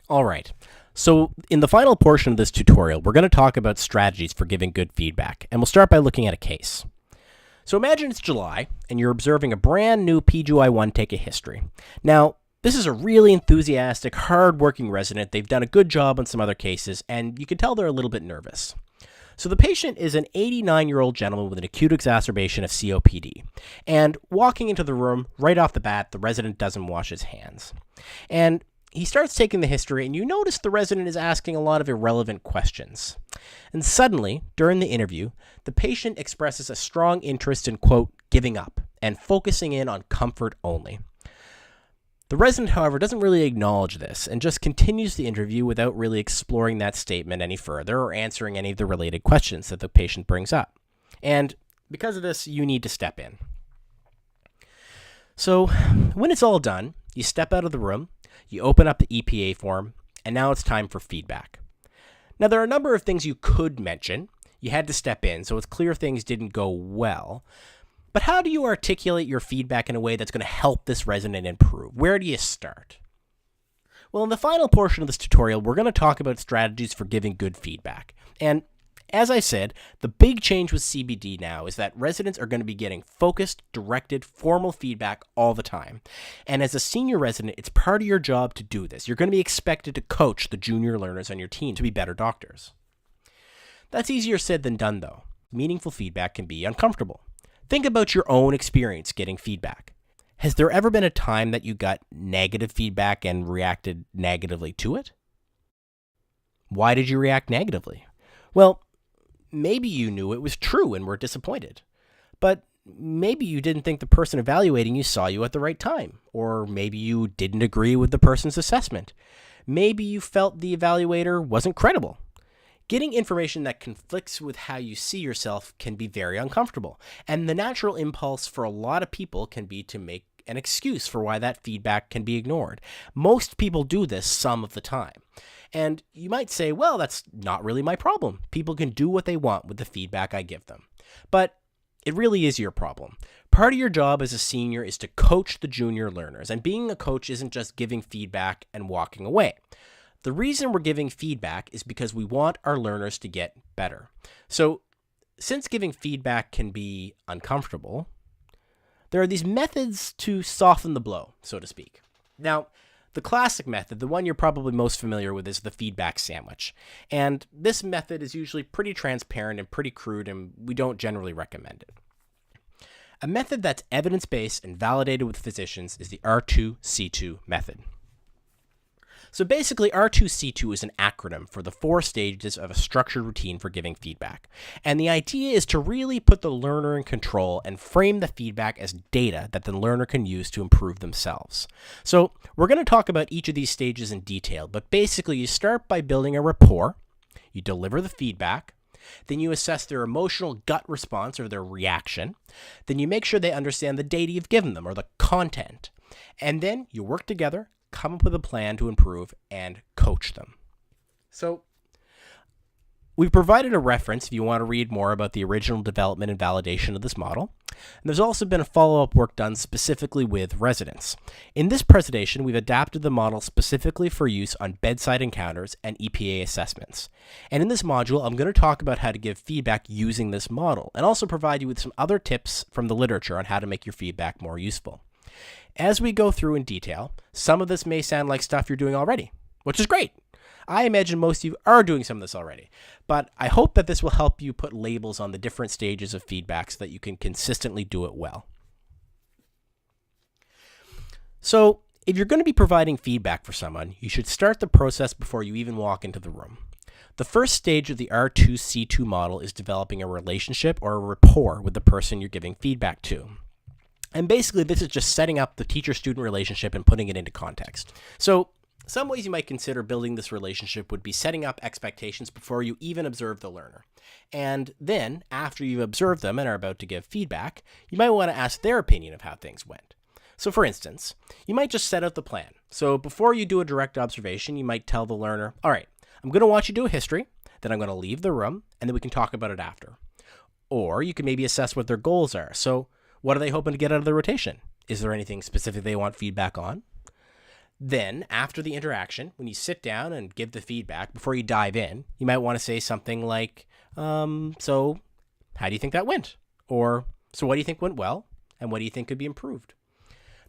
All right. So in the final portion of this tutorial, we're going to talk about strategies for giving good feedback, and we'll start by looking at a case. So imagine it's July, and you're observing a brand new PGY1 take a history. Now, this is a really enthusiastic, hard-working resident. They've done a good job on some other cases, and you can tell they're a little bit nervous. So the patient is an 89-year-old gentleman with an acute exacerbation of COPD. And walking into the room, right off the bat, the resident doesn't wash his hands. And he starts taking the history, and you notice the resident is asking a lot of irrelevant questions. And suddenly, during the interview, the patient expresses a strong interest in, quote, giving up and focusing in on comfort only. The resident, however, doesn't really acknowledge this and just continues the interview without really exploring that statement any further or answering any of the related questions that the patient brings up. And because of this, you need to step in. So when it's all done, you step out of the room, you open up the EPA form, and now it's time for feedback. Now, there are a number of things you could mention. You had to step in, so it's clear things didn't go well. But how do you articulate your feedback in a way that's going to help this resident improve? Where do you start? Well, in the final portion of this tutorial, we're going to talk about strategies for giving good feedback. And as I said, the big change with CBD now is that residents are going to be getting focused, directed, formal feedback all the time. And as a senior resident, it's part of your job to do this. You're going to be expected to coach the junior learners on your team to be better doctors. That's easier said than done, though. Meaningful feedback can be uncomfortable. Think about your own experience getting feedback. Has there ever been a time that you got negative feedback and reacted negatively to it? Why did you react negatively? Well, maybe you knew it was true and were disappointed. But maybe you didn't think the person evaluating you saw you at the right time. Or maybe you didn't agree with the person's assessment. Maybe you felt the evaluator wasn't credible. Getting information that conflicts with how you see yourself can be very uncomfortable. And the natural impulse for a lot of people can be to make an excuse for why that feedback can be ignored. Most people do this some of the time. And you might say, well, that's not really my problem. People can do what they want with the feedback I give them. But it really is your problem. Part of your job as a senior is to coach the junior learners. And being a coach isn't just giving feedback and walking away. The reason we're giving feedback is because we want our learners to get better. So since giving feedback can be uncomfortable, there are these methods to soften the blow, so to speak. Now, the classic method, the one you're probably most familiar with, is the feedback sandwich. And this method is usually pretty transparent and pretty crude, and we don't generally recommend it. A method that's evidence-based and validated with physicians is the R2C2 method. So basically, R2C2 is an acronym for the 4 stages of a structured routine for giving feedback. And the idea is to really put the learner in control and frame the feedback as data that the learner can use to improve themselves. So we're going to talk about each of these stages in detail, but basically you start by building a rapport, you deliver the feedback, then you assess their emotional gut response or their reaction, then you make sure they understand the data you've given them or the content, and then you work together, come up with a plan to improve, and coach them. So we've provided a reference if you want to read more about the original development and validation of this model. And there's also been a follow-up work done specifically with residents. In this presentation, we've adapted the model specifically for use on bedside encounters and EPA assessments. And in this module, I'm going to talk about how to give feedback using this model, and also provide you with some other tips from the literature on how to make your feedback more useful. As we go through in detail, some of this may sound like stuff you're doing already, which is great. I imagine most of you are doing some of this already, but I hope that this will help you put labels on the different stages of feedback so that you can consistently do it well. So, if you're going to be providing feedback for someone, you should start the process before you even walk into the room. The first stage of the R2C2 model is developing a relationship or a rapport with the person you're giving feedback to. And basically, this is just setting up the teacher-student relationship and putting it into context. So some ways you might consider building this relationship would be setting up expectations before you even observe the learner. And then, after you've observed them and are about to give feedback, you might want to ask their opinion of how things went. So for instance, you might just set out the plan. So before you do a direct observation, you might tell the learner, all right, I'm going to want you to do a history, then I'm going to leave the room, and then we can talk about it after. Or you can maybe assess what their goals are. So what are they hoping to get out of the rotation? Is there anything specific they want feedback on? Then, after the interaction, when you sit down and give the feedback, before you dive in, you might want to say something like, so how do you think that went? Or, so what do you think went well? And what do you think could be improved?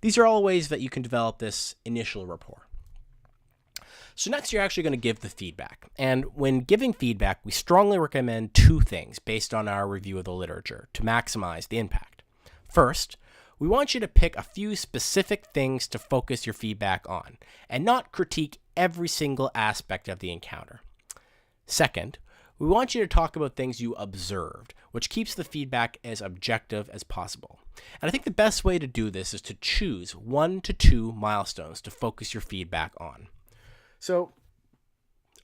These are all ways that you can develop this initial rapport. So next, you're actually going to give the feedback. And when giving feedback, we strongly recommend two things based on our review of the literature to maximize the impact. First, we want you to pick a few specific things to focus your feedback on and not critique every single aspect of the encounter. Second, we want you to talk about things you observed, which keeps the feedback as objective as possible. And I think the best way to do this is to choose 1 to 2 milestones to focus your feedback on. So,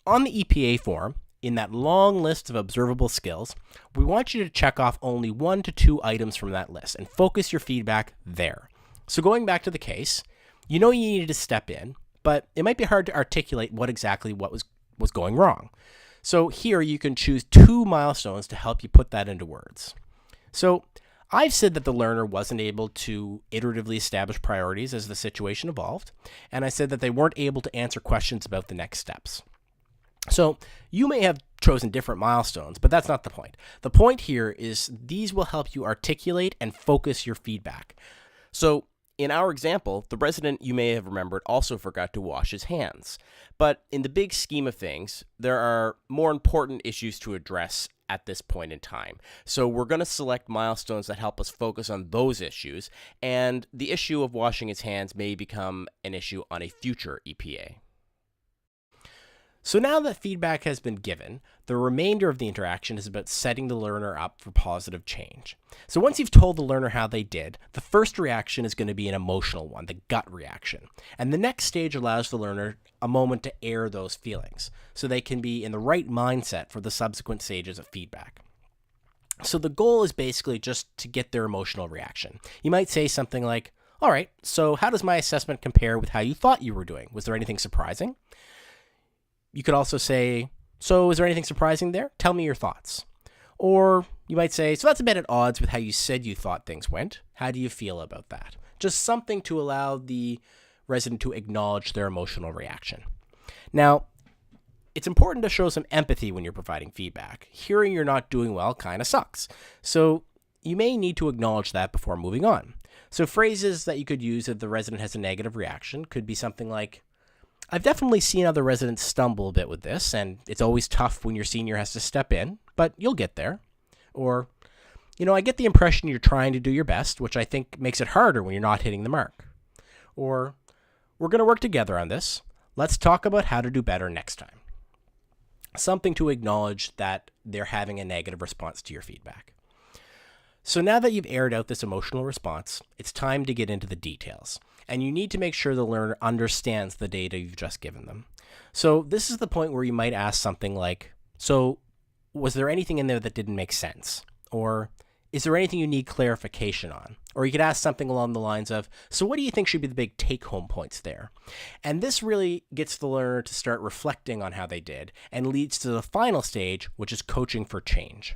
on the EPA form, in that long list of observable skills, we want you to check off only 1 to 2 items from that list and focus your feedback there. So going back to the case, you know you needed to step in, but it might be hard to articulate what was going wrong. So here you can choose 2 milestones to help you put that into words. So I've said that the learner wasn't able to iteratively establish priorities as the situation evolved, and I said that they weren't able to answer questions about the next steps. So you may have chosen different milestones, but that's not the point. The point here is these will help you articulate and focus your feedback. So in our example, the resident, you may have remembered, also forgot to wash his hands. But in the big scheme of things, there are more important issues to address at this point in time. So we're going to select milestones that help us focus on those issues, and the issue of washing his hands may become an issue on a future EPA. So now that feedback has been given, the remainder of the interaction is about setting the learner up for positive change. So once you've told the learner how they did, the first reaction is going to be an emotional one, the gut reaction. And the next stage allows the learner a moment to air those feelings, so they can be in the right mindset for the subsequent stages of feedback. So the goal is basically just to get their emotional reaction. You might say something like, all right, so how does my assessment compare with how you thought you were doing? Was there anything surprising? You could also say, so is there anything surprising there? Tell me your thoughts. Or you might say, so that's a bit at odds with how you said you thought things went. How do you feel about that? Just something to allow the resident to acknowledge their emotional reaction. Now, it's important to show some empathy when you're providing feedback. Hearing you're not doing well kind of sucks. So you may need to acknowledge that before moving on. So phrases that you could use if the resident has a negative reaction could be something like, I've definitely seen other residents stumble a bit with this, and it's always tough when your senior has to step in, but you'll get there. Or, I get the impression you're trying to do your best, which I think makes it harder when you're not hitting the mark. Or, we're going to work together on this. Let's talk about how to do better next time. Something to acknowledge that they're having a negative response to your feedback. So now that you've aired out this emotional response, it's time to get into the details. And you need to make sure the learner understands the data you've just given them. So this is the point where you might ask something like, so was there anything in there that didn't make sense? Or is there anything you need clarification on? Or you could ask something along the lines of, so what do you think should be the big take-home points there? And this really gets the learner to start reflecting on how they did and leads to the final stage, which is coaching for change.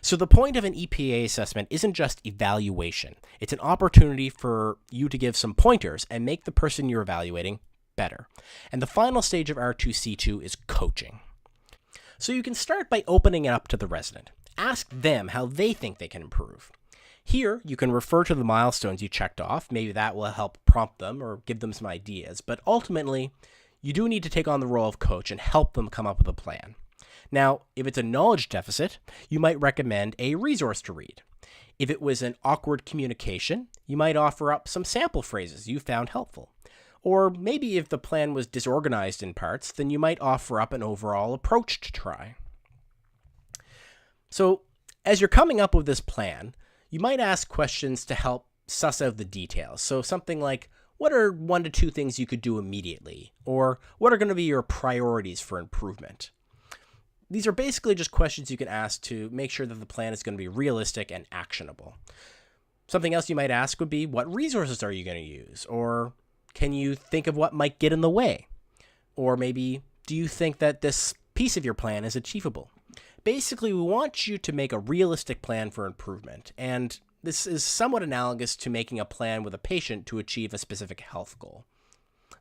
So the point of an EPA assessment isn't just evaluation. It's an opportunity for you to give some pointers and make the person you're evaluating better. And the final stage of R2C2 is coaching. So you can start by opening it up to the resident. Ask them how they think they can improve. Here, you can refer to the milestones you checked off. Maybe that will help prompt them or give them some ideas. But ultimately, you do need to take on the role of coach and help them come up with a plan. Now, if it's a knowledge deficit, you might recommend a resource to read. If it was an awkward communication, you might offer up some sample phrases you found helpful. Or maybe if the plan was disorganized in parts, then you might offer up an overall approach to try. So, as you're coming up with this plan, you might ask questions to help suss out the details. So something like, what are 1 to 2 things you could do immediately? Or what are going to be your priorities for improvement? These are basically just questions you can ask to make sure that the plan is going to be realistic and actionable. Something else you might ask would be, what resources are you going to use? Or can you think of what might get in the way? Or maybe, do you think that this piece of your plan is achievable? Basically, we want you to make a realistic plan for improvement, and this is somewhat analogous to making a plan with a patient to achieve a specific health goal.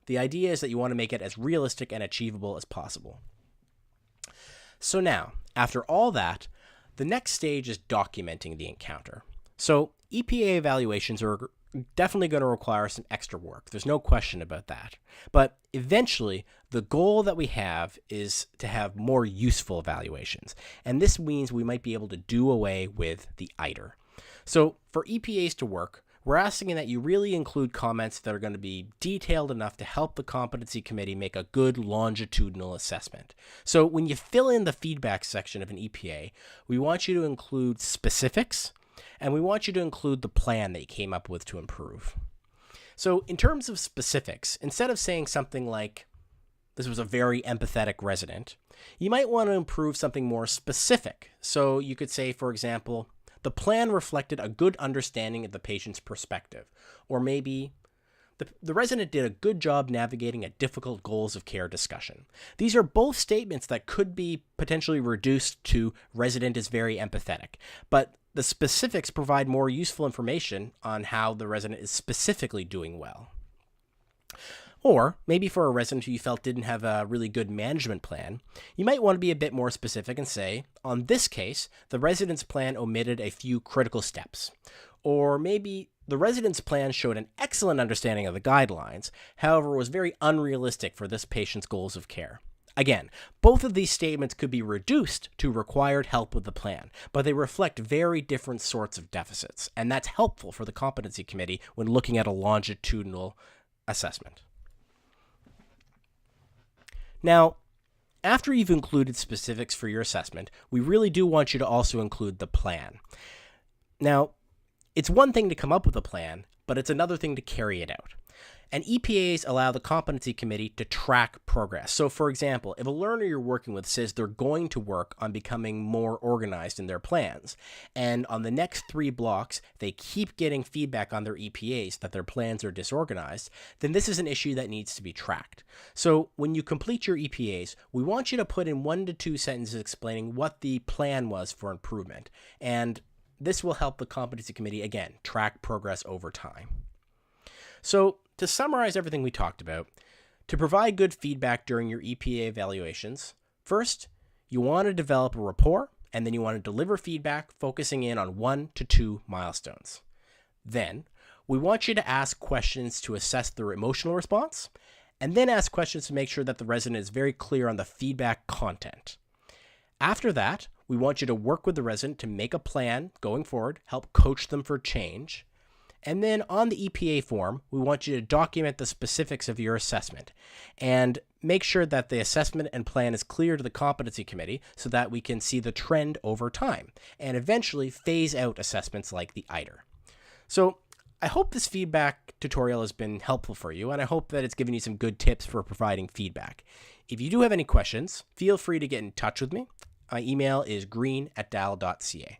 The idea is that you want to make it as realistic and achievable as possible. So now, after all that, the next stage is documenting the encounter. So EPA evaluations are definitely going to require some extra work. There's no question about that. But eventually, the goal that we have is to have more useful evaluations. And this means we might be able to do away with the ITER. So for EPAs to work, we're asking that you really include comments that are going to be detailed enough to help the competency committee make a good longitudinal assessment. So when you fill in the feedback section of an EPA, we want you to include specifics, and we want you to include the plan that you came up with to improve. So in terms of specifics, instead of saying something like, this was a very empathetic resident, you might want to improve something more specific. So you could say, for example, the plan reflected a good understanding of the patient's perspective. Or maybe the resident did a good job navigating a difficult goals of care discussion. These are both statements that could be potentially reduced to resident is very empathetic, but the specifics provide more useful information on how the resident is specifically doing well. Or maybe for a resident who you felt didn't have a really good management plan, you might want to be a bit more specific and say, on this case, the resident's plan omitted a few critical steps. Or maybe the resident's plan showed an excellent understanding of the guidelines, however, was very unrealistic for this patient's goals of care. Again, both of these statements could be reduced to required help with the plan, but they reflect very different sorts of deficits, and that's helpful for the competency committee when looking at a longitudinal assessment. Now, after you've included specifics for your assessment, we really do want you to also include the plan. Now, it's one thing to come up with a plan, but it's another thing to carry it out. And EPAs allow the competency committee to track progress. So for example, if a learner you're working with says they're going to work on becoming more organized in their plans, and on the next 3 blocks, they keep getting feedback on their EPAs that their plans are disorganized, then this is an issue that needs to be tracked. So when you complete your EPAs, we want you to put in 1 to 2 sentences explaining what the plan was for improvement. And this will help the competency committee, again, track progress over time. So to summarize everything we talked about, to provide good feedback during your EPA evaluations, first, you want to develop a rapport, and then you want to deliver feedback focusing in on 1 to 2 milestones. Then, we want you to ask questions to assess their emotional response, and then ask questions to make sure that the resident is very clear on the feedback content. After that, we want you to work with the resident to make a plan going forward, help coach them for change. And then on the EPA form, we want you to document the specifics of your assessment and make sure that the assessment and plan is clear to the competency committee so that we can see the trend over time and eventually phase out assessments like the ITER. So I hope this feedback tutorial has been helpful for you, and I hope that it's given you some good tips for providing feedback. If you do have any questions, feel free to get in touch with me. My email is green@dal.ca.